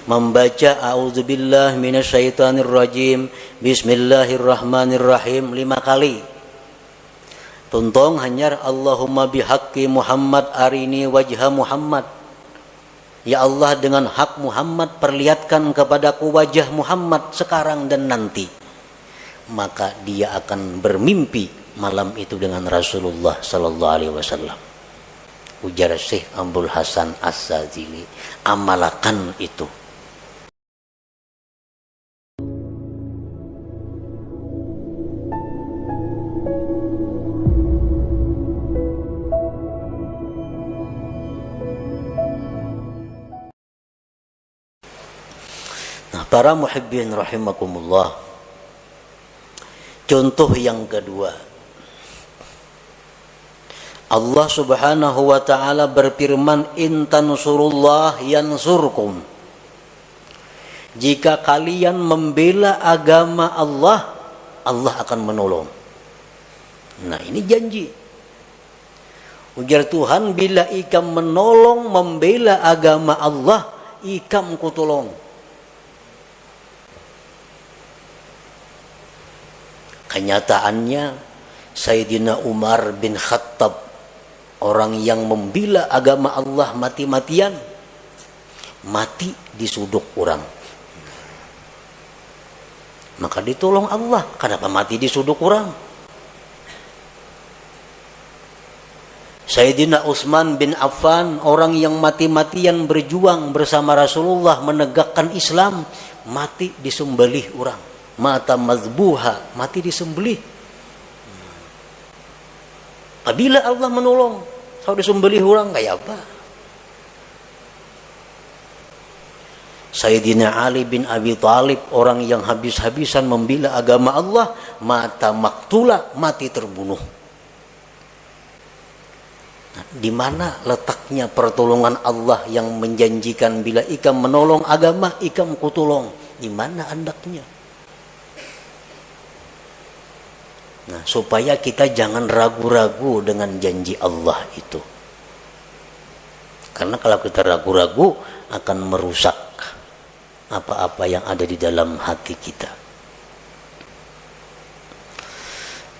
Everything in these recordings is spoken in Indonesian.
membaca a'udzubillahi minasyaitonirrajim, bismillahirrahmanirrahim 5 kali. Tuntong hanyar Allahumma bihaqqi Muhammad arini wajha Muhammad. Ya Allah, dengan hak Muhammad perlihatkan kepadaku wajah Muhammad sekarang dan nanti. Maka dia akan bermimpi malam itu dengan Rasulullah sallallahu alaihi wasallam. Ujar Syekh Abdul Hasan As-Sadzili, amalakan itu. Para muhibbin rahimakumullah, contoh yang kedua, Allah subhanahu wa ta'ala berfirman, in tansurullah yansurkum. Jika kalian membela agama Allah, Allah akan menolong. Nah, ini janji. Ujar Tuhan, bila ikam menolong membela agama Allah, ikam kutolong. Kenyataannya Sayyidina Umar bin Khattab, orang yang membela agama Allah mati-matian, mati disuduk orang. Maka ditolong Allah. Kenapa mati disuduk orang? Sayyidina Utsman bin Affan, orang yang mati-matian berjuang bersama Rasulullah menegakkan Islam, mati disembelih orang. Mata mazbuha, mati disembelih. Apabila Allah menolong, kalau disembelih orang kayak apa? Sayyidina Ali bin Abi Thalib, orang yang habis-habisan membela agama Allah, mata maktula, mati terbunuh. Nah, di mana letaknya pertolongan Allah yang menjanjikan bila ikam menolong agama, ikam kutolong? Di mana andaknya? Nah, supaya kita jangan ragu-ragu dengan janji Allah itu. Karena kalau kita ragu-ragu akan merusak apa-apa yang ada di dalam hati kita.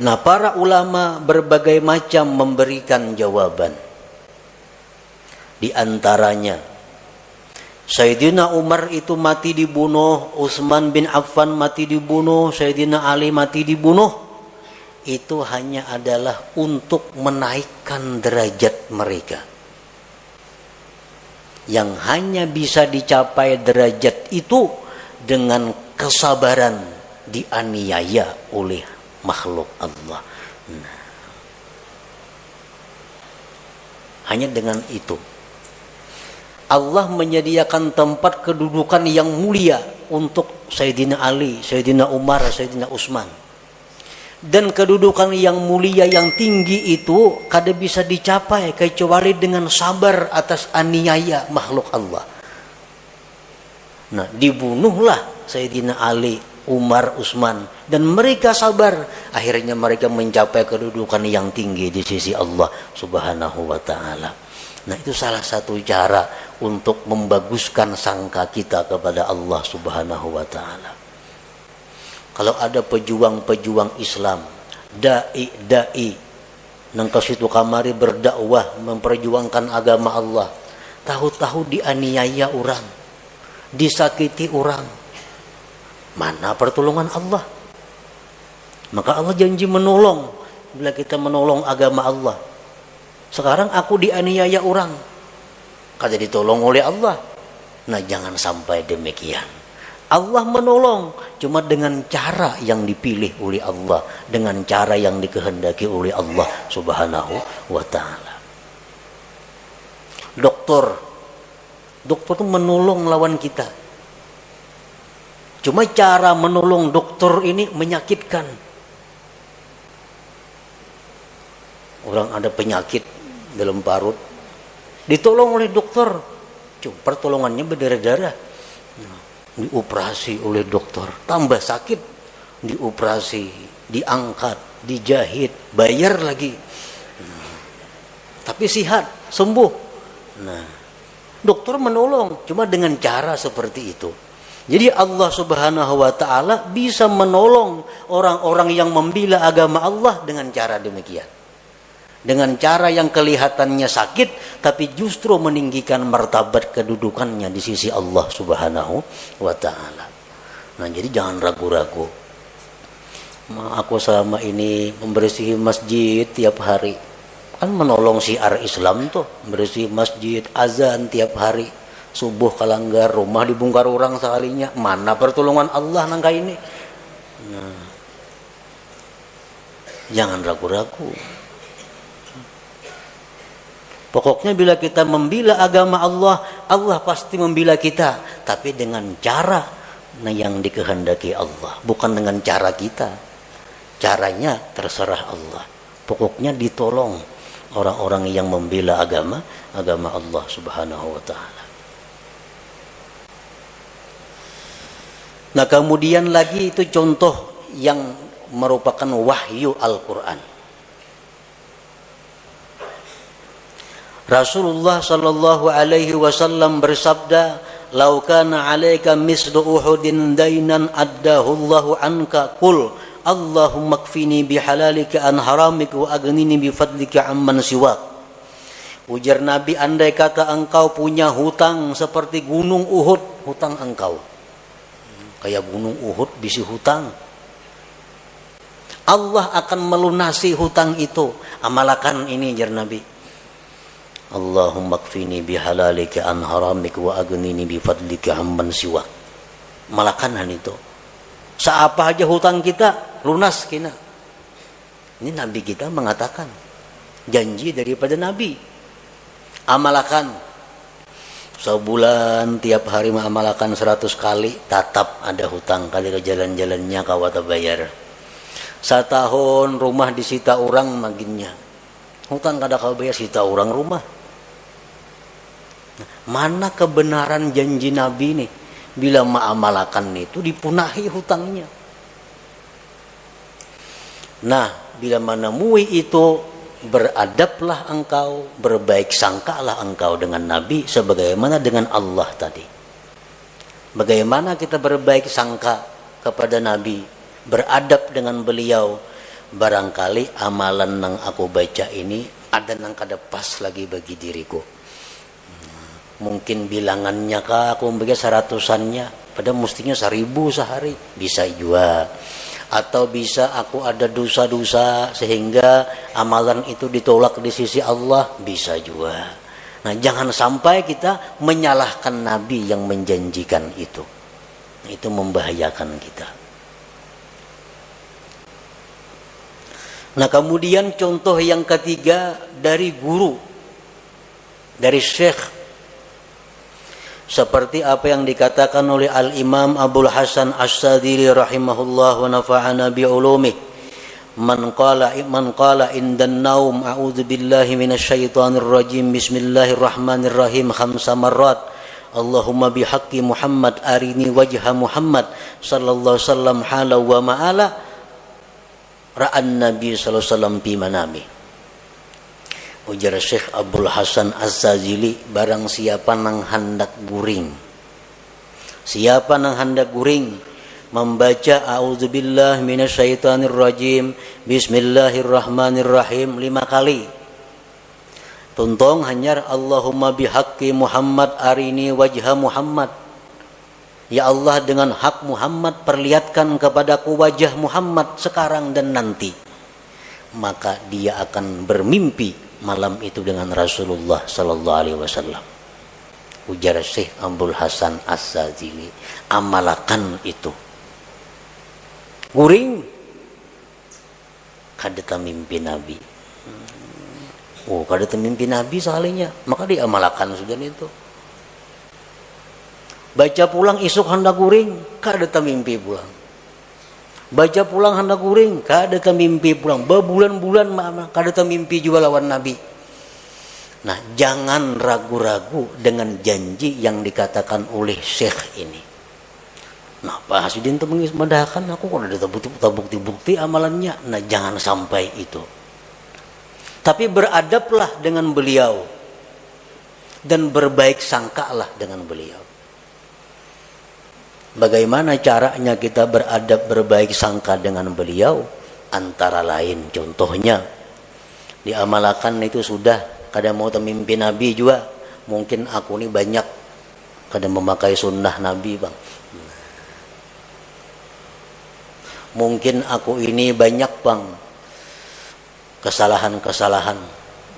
Nah, para ulama berbagai macam memberikan jawaban. Di antaranya, Sayyidina Umar itu mati dibunuh, Utsman bin Affan mati dibunuh, Sayyidina Ali mati dibunuh. Itu hanya adalah untuk menaikkan derajat mereka. Yang hanya bisa dicapai derajat itu dengan kesabaran dianiaya oleh makhluk Allah. Nah, hanya dengan itu Allah menyediakan tempat kedudukan yang mulia untuk Sayyidina Ali, Sayyidina Umar, Sayyidina Utsman. Dan kedudukan yang mulia yang tinggi itu kada bisa dicapai kecuali dengan sabar atas aniaya makhluk Allah. Nah, dibunuhlah Sayyidina Ali, Umar, Utsman, dan mereka sabar. Akhirnya mereka mencapai kedudukan yang tinggi di sisi Allah Subhanahu wa ta'ala. Nah, itu salah satu cara untuk membaguskan sangka kita kepada Allah Subhanahu wa ta'ala. Kalau ada pejuang-pejuang Islam, dai-dai nang kasitu kamari berdakwah memperjuangkan agama Allah, tahu-tahu dianiaya orang, disakiti orang, mana pertolongan Allah? Maka Allah janji menolong bila kita menolong agama Allah. Sekarang aku dianiaya orang, kada ditolong oleh Allah. Nah, jangan sampai demikian. Allah menolong cuma dengan cara yang dipilih oleh Allah, dengan cara yang dikehendaki oleh Allah Subhanahu wa ta'ala. Dokter itu menolong lawan kita. Cuma cara menolong dokter ini menyakitkan. Orang ada penyakit dalam parut, ditolong oleh dokter, cuma pertolongannya berdarah-darah. Dioperasi oleh dokter, tambah sakit, dioperasi, diangkat, dijahit, bayar lagi. Tapi sihat, sembuh. Nah, Dokter menolong, cuma dengan cara seperti itu. Jadi Allah Subhanahu wa taala bisa menolong orang-orang yang membela agama Allah dengan cara demikian. Dengan cara yang kelihatannya sakit tapi justru meninggikan martabat kedudukannya di sisi Allah Subhanahu wa taala. Nah, jadi jangan ragu-ragu. Aku selama ini membersihi masjid tiap hari. Kan menolong syiar Islam tuh, membersihi masjid, azan tiap hari. Subuh kalanggar, rumah dibongkar orang sekalinya. Mana pertolongan Allah nangka ini? Nah, jangan ragu-ragu. Pokoknya bila kita membela agama Allah, Allah pasti membela kita. Tapi dengan cara yang dikehendaki Allah, bukan dengan cara kita. Caranya terserah Allah. Pokoknya ditolong orang-orang yang membela agama Allah Subhanahu wa taala. Nah, kemudian lagi itu contoh yang merupakan wahyu Al-Quran. Rasulullah sallallahu alaihi wasallam bersabda, "Lau kana 'alaika mislu Uhudin dainan addahu Allahu anka, qul Allahumma kfini bihalalika an haramika wa aghnini bifadlika amman siwak." Ujar Nabi, andai kata engkau punya hutang seperti gunung Uhud, hutang engkau kayak gunung Uhud bisi hutang, Allah akan melunasi hutang itu. Amalkan ini, jar Nabi, Allahumma kfini bihalalika an haramika wa aghnini bifadlika amman siwak. Malakan itu. Seapa aja hutang kita lunas kina. Ini Nabi kita mengatakan, janji daripada Nabi. Amalkan. Sebulan tiap hari mengamalkan 100 kali, tatap ada hutang kali ke jalan-jalannya kawata bayar. Setahun rumah disita orang maginnya. Hutang kada kau bayar, sita orang rumah. Mana kebenaran janji Nabi nih? Bila mengamalkan itu dipunahi hutangnya. Nah, bila menemui itu, beradablah engkau, berbaik sangkalah engkau dengan Nabi sebagaimana dengan Allah tadi. Bagaimana kita berbaik sangka kepada Nabi, beradab dengan beliau, barangkali amalan yang aku baca ini ada yang kada pas lagi bagi diriku. Mungkin bilangannya kah aku membaca 100-annya, padahal mestinya 1000 sehari, bisa juga. Atau bisa aku ada dosa-dosa sehingga amalan itu ditolak di sisi Allah, bisa juga. Nah, jangan sampai kita menyalahkan Nabi yang menjanjikan itu. Itu membahayakan kita. Nah, kemudian contoh yang ketiga dari guru, dari syekh. Seperti apa yang dikatakan oleh Al-Imam Abul Hasan As-Sadili rahimahullah wa nafa'ana bi'ulumih. Man qala indan naum a'udzu billahi minasyaitonir rajim bismillahirrahmanirrahim 5 marrat. Allahumma bihaqqi Muhammad arini wajha Muhammad sallallahu alaihi wasallam hala wa ma'ala ra'an nabi sallallahu alaihi wasallam fi manami. Ujar Syekh Abdul Hasan Az-Zazili, barang siapa nang hendak guring, siapa nang hendak guring membaca a'udzubillah minasyaitonirrajim bismillahirrahmanirrahim 5 kali, tuntong hanyar Allahumma bihaqqi Muhammad arini wajha Muhammad, ya Allah dengan hak Muhammad perlihatkan kepadaku wajah Muhammad sekarang dan nanti, maka dia akan bermimpi malam itu dengan Rasulullah sallallahu alaihi wasallam. Ujar Syekh Abdul Hasan As-Sazili, amalkan itu. Guring kada mimpi Nabi. Oh, kada mimpi Nabi salahnya, maka diamalkan sudah itu. Baca pulang isuk hendak guring, kada mimpi pulang. Baca pulang hendak guring, kada mimpi pulang. Berbulan-bulan kada mimpi juga lawan Nabi. Nah, jangan ragu-ragu dengan janji yang dikatakan oleh Syekh ini. Nah, Pak Hasidin itu mengismadahkan aku kok ada bukti-bukti amalannya. Nah, jangan sampai itu. Tapi beradablah dengan beliau. dan berbaik sangkalah dengan beliau. Bagaimana caranya kita beradab berbaik sangka dengan beliau? Antara lain contohnya diamalkan itu sudah kada mau mimpi Nabi juga. Mungkin aku ini banyak kada memakai sunnah Nabi bang. Mungkin aku ini banyak bang kesalahan-kesalahan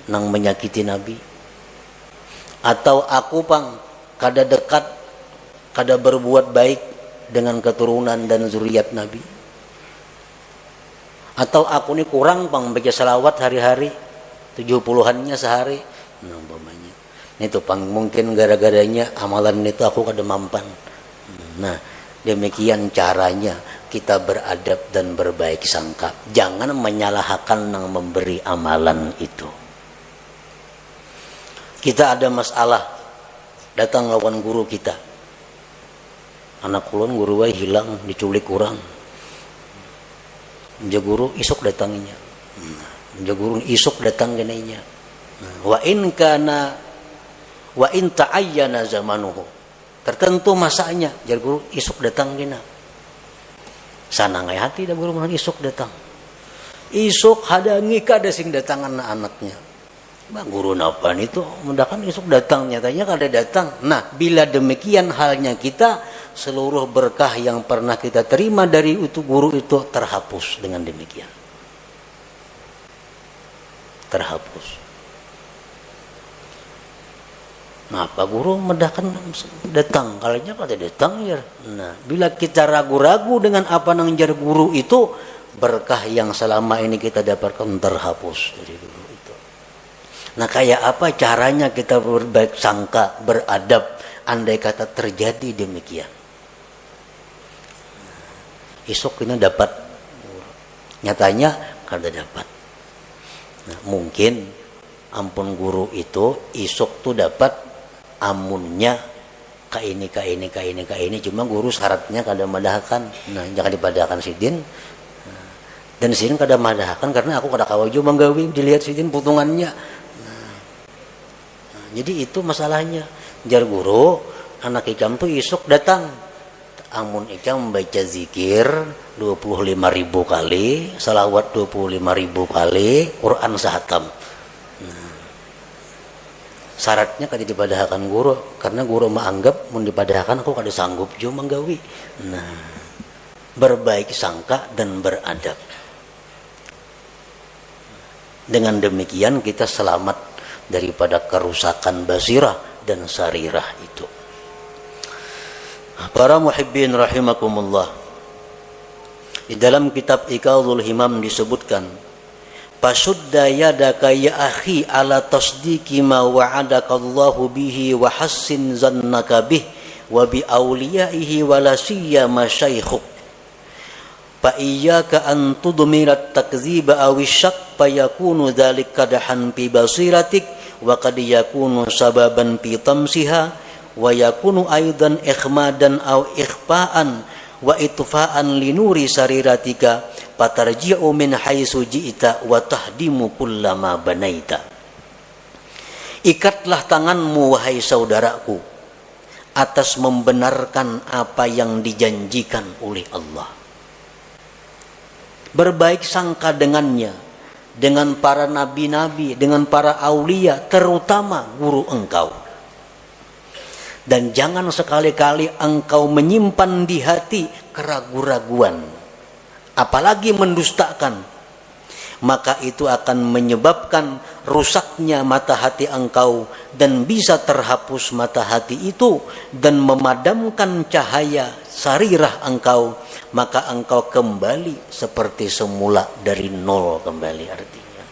nang menyakiti Nabi. Atau aku bang kada dekat, kada berbuat baik dengan keturunan dan zuriat Nabi. Atau aku ini kurang bang baca salawat hari-hari 70-annya sehari. Nah umpamanya itu bang mungkin gara-garanya amalan itu aku kada mampan. Nah demikian caranya kita beradab dan berbaik sangka. Jangan menyalahkan yang memberi amalan itu. Kita ada masalah, datang lawan guru kita. Anak kulon guru wae hilang, diculik kurang. Menja guru isuk datanginya. Menja guru isuk datang genainya. Wa in ta'ayyana zamanuhu. Tertentu masanya, jar guru isuk datang gena. Sana ngai hati dah guru mun isuk datang. Isuk hadangi kada sing datangan anaknya. Bang guru napan itu mendakan isuk datang, nyatanya kada datang. Nah bila demikian halnya kita, seluruh berkah yang pernah kita terima dari itu guru itu terhapus dengan demikian. Terhapus. Nah, Pak Guru mendahkan datang, kalanya kada datang ya. Nah, bila kita ragu-ragu dengan apa nang jar guru itu, berkah yang selama ini kita dapatkan terhapus dari guru itu. Nah, kayak apa caranya kita berbaik sangka, beradab, andai kata terjadi demikian. Isuk ini dapat, nyatanya kada dapat. Nah, mungkin ampun guru itu isuk tuh dapat amunnya ka ini cuma guru syaratnya kada madahkan. Nah jangan dipadahkan sidin. Dan sidin kada madahkan karena aku kada kawaju manggawi dilihat sidin putungannya. Jadi itu masalahnya. Jar guru anak ikam tuh isuk datang. Amun ikam membaca zikir 25.000 kali, salawat 25.000 kali, Quran sahatam. Syaratnya kada dipadahkan guru karena guru menganggap mun dipadahkan aku kada sanggup jo manggawi. Nah, berbaik sangka dan beradab. Dengan demikian kita selamat daripada kerusakan basirah dan sarirah itu. Para muhibbin rahimakumullah. Di dalam kitab Iqadhul Himam disebutkan Pasudda yadaka ya akhi ala tasdiki ma wa'adaka Allahu bihi wa hassin zannaka bih wa bi awliyaihi wa la siyama syaikhuk fa iyyaka an tudmira takziba aw syak fa yakunu dzalika kadahan fi basiratik wa qad yakunu sababan fi tamsiha wa yakunu aidan ikhmadan aw ikhfa'an wa itfa'an li nuri sariratika patarji'u min haitsu ji'ta wa tahdimu kullama banaita. Ikatlah tanganmu wahai saudaraku atas membenarkan apa yang dijanjikan oleh Allah. Berbaik sangka dengannya, dengan para nabi-nabi, dengan para aulia, terutama guru engkau. Dan jangan sekali-kali engkau menyimpan di hati keraguan-raguan, apalagi mendustakan, maka itu akan menyebabkan rusaknya mata hati engkau dan bisa terhapus mata hati itu dan memadamkan cahaya sarirah engkau, maka engkau kembali seperti semula dari nol kembali. Artinya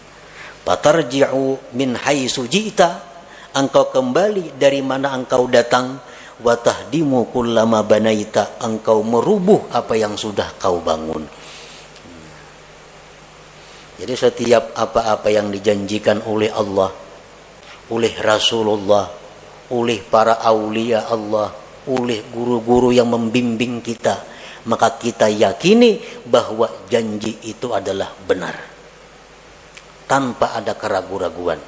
patarji'u min haitsu ji'ta, engkau kembali dari mana engkau datang, wa tahdimu kullama banaita, engkau merubuh apa yang sudah kau bangun. Jadi setiap apa-apa yang dijanjikan oleh Allah, oleh Rasulullah, oleh para aulia Allah, oleh guru-guru yang membimbing kita, maka kita yakini bahwa janji itu adalah benar tanpa ada keraguan-raguan.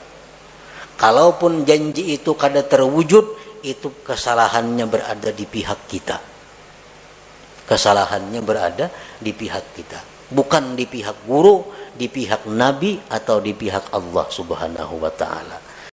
Kalaupun janji itu kada terwujud, itu kesalahannya berada di pihak kita. Kesalahannya berada di pihak kita, bukan di pihak guru, di pihak nabi, atau di pihak Allah Subhanahu wa ta'ala.